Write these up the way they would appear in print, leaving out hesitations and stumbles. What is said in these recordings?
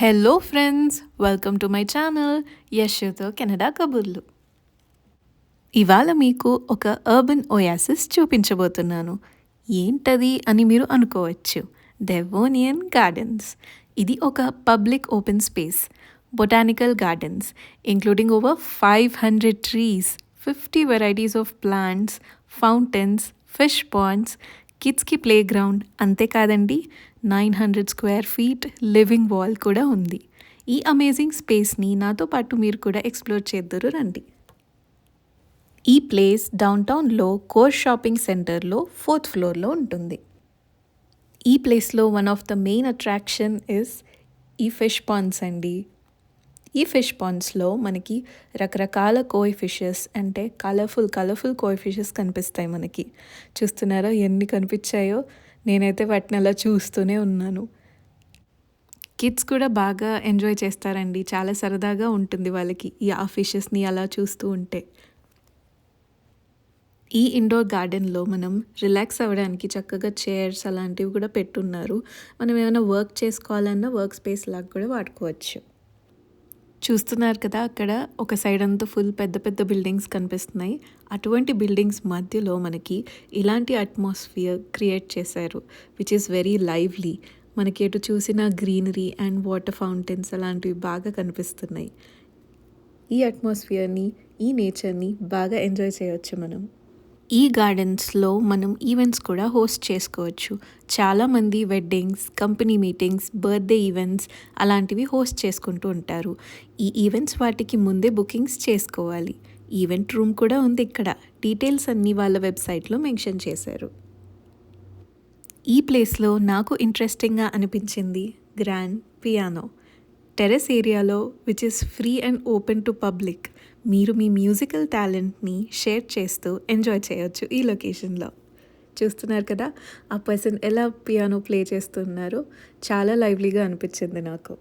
Hello friends, welcome to my channel యశ్తో Canada కబుర్లు. ఇవాళ మీకు ఒక అర్బన్ ఒయాసిస్ చూపించబోతున్నాను. ఏంటది అని మీరు అనుకోవచ్చు. Devonian gardens. ఇది ఒక public open space, botanical gardens including over 500 trees, 50 varieties of plants, fountains, fish ponds, కిడ్స్కి ప్లే గ్రౌండ్, అంతేకాదండి 900 స్క్వేర్ ఫీట్ లివింగ్ వాల్ కూడా ఉంది. ఈ అమేజింగ్ స్పేస్ని నాతో పాటు మీరు కూడా ఎక్స్ప్లోర్ చేద్దరు రండి. ఈ ప్లేస్ డౌన్టౌన్లో కోర్ షాపింగ్ సెంటర్లో 4th ఫ్లోర్లో ఉంటుంది. ఈ ప్లేస్లో one of the main attraction is ఈ ఫిష్ పాండ్స్ అండి. ఈ ఫిష్ పాండ్స్లో మనకి రకరకాల కోయ్ ఫిషెస్, అంటే కలర్ఫుల్ కోయ్ ఫిషెస్ కనిపిస్తాయి మనకి. చూస్తున్నారా ఎన్ని కనిపించాయో? నేనైతే వాటిని అలా చూస్తూనే ఉన్నాను. కిడ్స్ కూడా బాగా ఎంజాయ్ చేస్తారండి. చాలా సరదాగా ఉంటుంది వాళ్ళకి ఆ ఫిషెస్ని అలా చూస్తూ ఉంటే. ఈ ఇండోర్ గార్డెన్లో మనం రిలాక్స్ అవ్వడానికి చక్కగా చైర్స్ అలాంటివి కూడా పెట్టున్నారు. మనం ఏమైనా వర్క్ చేసుకోవాలన్నా వర్క్ స్పేస్ లాగా కూడా వాడుకోవచ్చు. చూస్తున్నారు కదా, అక్కడ ఒక సైడ్ అంతా ఫుల్ పెద్ద పెద్ద బిల్డింగ్స్ కనిపిస్తున్నాయి. అటువంటి బిల్డింగ్స్ మధ్యలో మనకి ఇలాంటి అట్మాస్ఫియర్ క్రియేట్ చేశారు, విచ్ ఈస్ వెరీ లైవ్లీ. మనకి ఎటు చూసిన గ్రీనరీ అండ్ వాటర్ ఫౌంటైన్స్ అలాంటివి బాగా కనిపిస్తున్నాయి. ఈ అట్మాస్ఫియర్ని, ఈ నేచర్ని బాగా ఎంజాయ్ చేయవచ్చు మనం. ఈ గార్డెన్స్లో మనం ఈవెంట్స్ కూడా హోస్ట్ చేసుకోవచ్చు. చాలామంది weddings, company meetings, birthday events అలాంటివి హోస్ట్ చేసుకుంటూ ఉంటారు. ఈ ఈవెంట్స్ వాటికి ముందే బుకింగ్స్ చేసుకోవాలి. ఈవెంట్ రూమ్ కూడా ఉంది ఇక్కడ. డీటెయిల్స్ అన్నీ వాళ్ళ వెబ్సైట్లో మెన్షన్ చేశారు. ఈ ప్లేస్లో నాకు ఇంట్రెస్టింగ్గా అనిపించింది గ్రాండ్ పియానో. టెరెస్ ఏరియాలో, which is free and open to public. మీరు మీ మ్యూజికల్ టాలెంట్ని షేర్ చేస్తూ ఎంజాయ్ చేయొచ్చు ఈ లొకేషన్లో. చూస్తున్నారు కదా, ఆ పర్సన్ ఎలా పియానో ప్లే చేస్తున్నారో చాలా లైవ్లీగా అనిపించింది నాకు.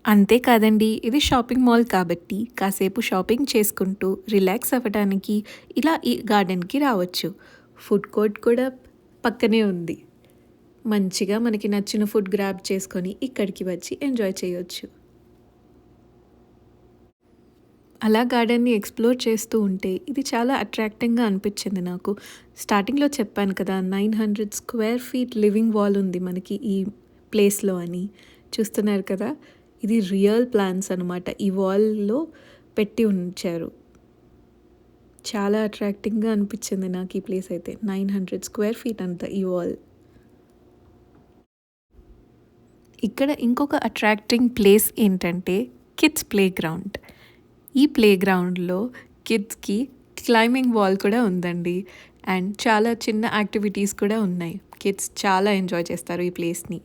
అంతేకాదండి, ఇది షాపింగ్ మాల్ కాబట్టి కాసేపు షాపింగ్ చేసుకుంటూ రిలాక్స్ అవ్వడానికి ఇలా ఈ గార్డెన్కి రావచ్చు. ఫుడ్ కోర్ట్ కూడా పక్కనే ఉంది. మంచిగా మనకి నచ్చిన ఫుడ్ గ్రాబ్ చేసుకొని ఇక్కడికి వచ్చి ఎంజాయ్ చేయొచ్చు. అలా గార్డెన్ని ఎక్స్ప్లోర్ చేస్తూ ఉంటే ఇది చాలా అట్రాక్టింగ్గా అనిపించింది నాకు. స్టార్టింగ్లో చెప్పాను కదా, 900 స్క్వేర్ ఫీట్ లివింగ్ వాల్ ఉంది మనకి ఈ ప్లేస్లో అని. చూస్తున్నారు కదా, ఇది రియల్ ప్లాంట్స్ అనమాట. ఈ వాల్లో పెట్టి ఉంచారు. చాలా అట్రాక్టింగ్గా అనిపించింది నాకు ఈ ప్లేస్ అయితే. 900 స్క్వేర్ ఫీట్ అంతా ఈ వాల్. ఇక్కడ ఇంకొక అట్రాక్టింగ్ ప్లేస్ ఏంటంటే కిడ్స్ ప్లే గ్రౌండ్. ఈ ప్లే గ్రౌండ్లో కిడ్స్కి క్లైంబింగ్ వాల్ కూడా ఉందండి. అండ్ చాలా చిన్న యాక్టివిటీస్ కూడా ఉన్నాయి. కిడ్స్ చాలా ఎంజాయ్ చేస్తారు ఈ ప్లేస్ని.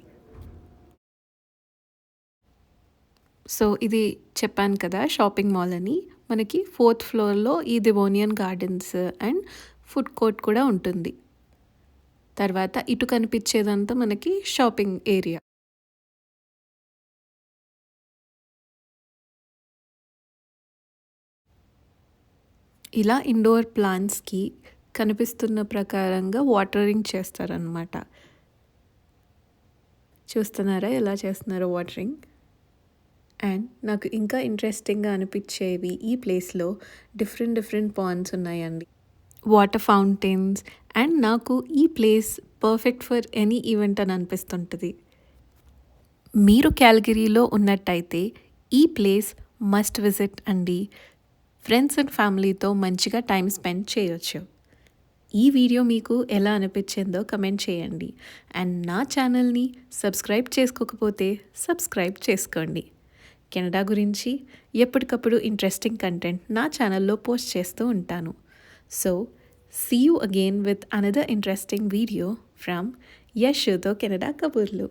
సో ఇది చెప్పాను కదా, షాపింగ్ మాల్ అని. మనకి 4th ఫ్లోర్లో ఈ Devonian gardens and food court కూడా ఉంటుంది. తర్వాత ఇటు కనిపించేదంతా మనకి షాపింగ్ ఏరియా. ఇలా ఇండోర్ ప్లాంట్స్కి కనిపిస్తున్న ప్రకారంగా వాటరింగ్ చేస్తారనమాట. చూస్తున్నారా ఎలా చేస్తున్నారో వాటరింగ్? అండ్ నాకు ఇంకా ఇంట్రెస్టింగ్గా అనిపించేవి ఈ ప్లేస్లో డిఫరెంట్ పాండ్స్ ఉన్నాయండి, వాటర్ ఫౌంటైన్స్. అండ్ నాకు ఈ place perfect for any event అని అనిపిస్తుంటుంది. మీరు క్యాల్గరీలో ఉన్నట్టయితే ఈ ప్లేస్ మస్ట్ విజిట్ అండి. ఫ్రెండ్స్ అండ్ ఫ్యామిలీతో మంచిగా టైం స్పెండ్ చేయొచ్చు. ఈ వీడియో మీకు ఎలా అనిపించిందో కమెంట్ చేయండి. అండ్ నా ఛానల్ని సబ్స్క్రైబ్ చేసుకోకపోతే సబ్స్క్రైబ్ చేసుకోండి. కెనడా గురించి ఎప్పటికప్పుడు ఇంట్రెస్టింగ్ కంటెంట్ నా ఛానల్లో పోస్ట్ చేస్తూ ఉంటాను. So see you again with another interesting video from యశ్తో కెనడా కబుర్లు.